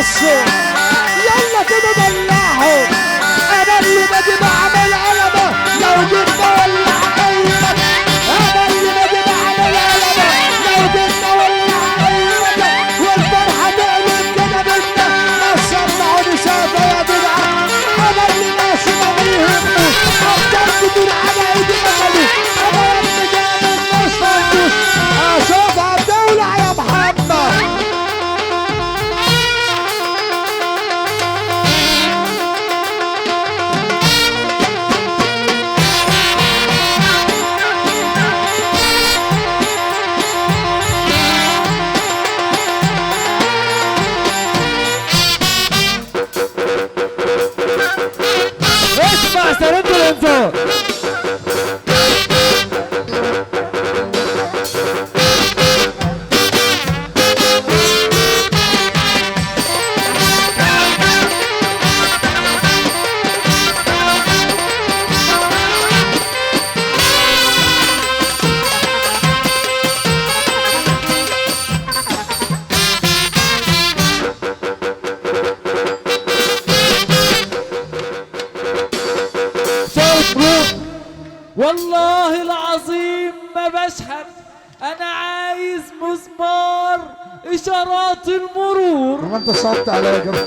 رصوا يلا كده دلعهم. انا اللي باجي بعمل قلبه لو جيت بولع قلبك. انا اللي باجي بعمل قلبه لو جيت بولع قلبك. والفرحه تقلب كده بينا ما سمعوني سافه يا جدعان. انا اللي ماشي ما بيهمني افضل كتير على ايدي مالي. انا يا ابني جامد مش فردوس اشوفها بتولع يا محمد. اسمع سرنت الانذار. والله العظيم ما بشحت. انا عايز مسمار اشارات المرور. ما انت صعبت عليا يا جماعه.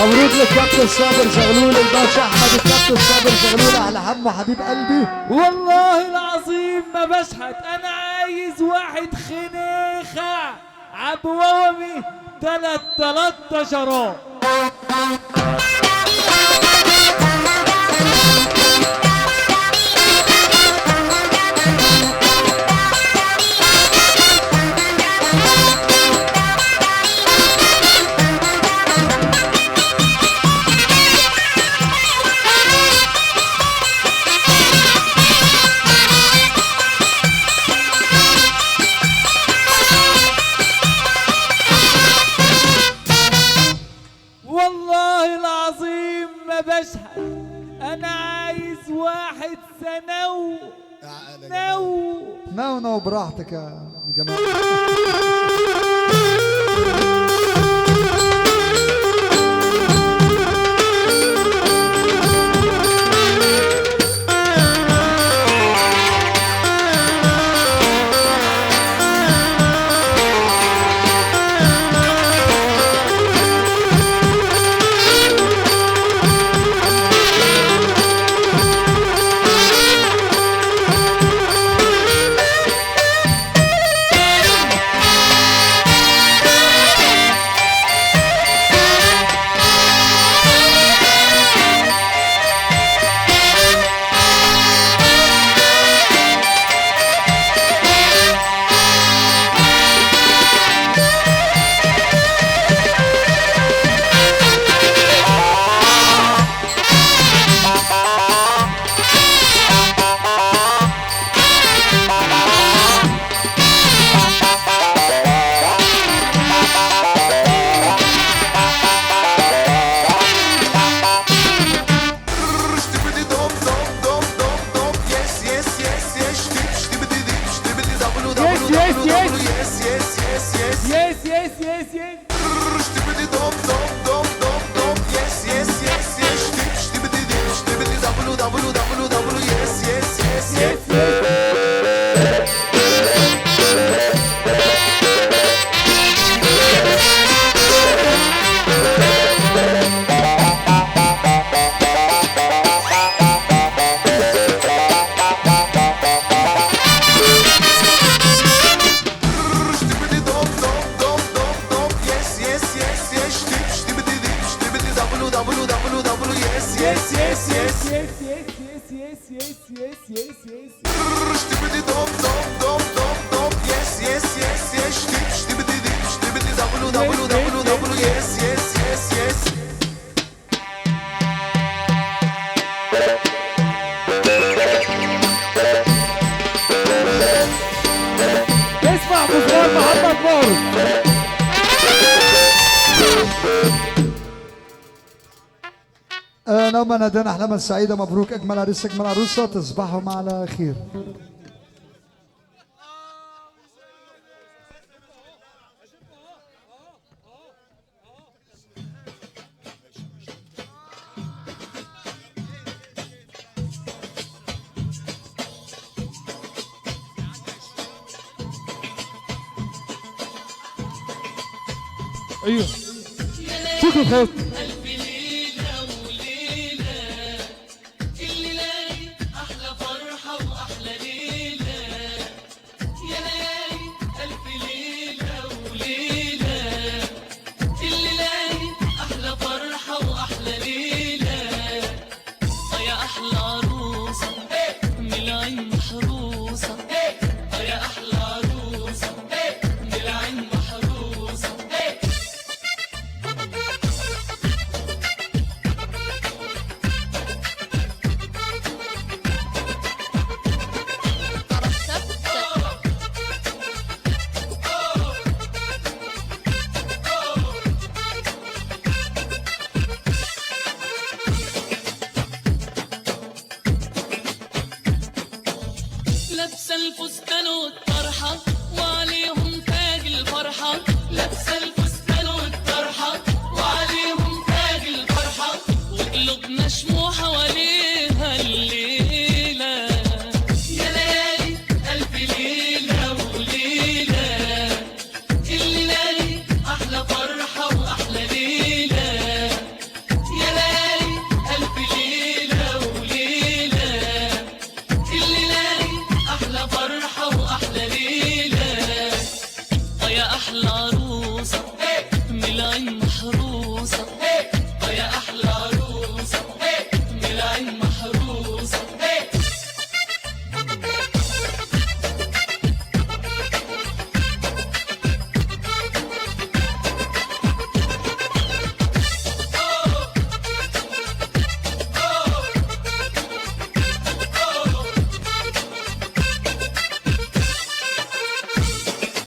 مبروك للكابتن صابر زغلول الباشا احمد. الكابتن صابر زغلول على همه حبيب قلبي. والله العظيم ما بشحت. انا عايز واحد خنيخه عبوامي 13. والله العظيم ما بشحت. انا عايز واحد سنو نو براحتك يا جماعه. محمد نور. نوما نادينا احلاما سعيده، مبروك اجمل عريس اجمل عروسه، تصبحهم على خير. ايوه شكرا خير. ألف ليلة وليلة، الليلة أحلى فرحة وأحلى ليلة. يا ليالي ألف ليلة وليلة، الليلة أحلى فرحة وأحلى ليلة. يا أحلى عروسة من العين محروسة، يا أحلى عروسة من العين محروسة. لابسه الفستان والطرحه وعليهم تاج الفرحه، لابسه الفستان والطرحه وعليهم تاج الفرحه، وقلوبنا شموع حواليهم.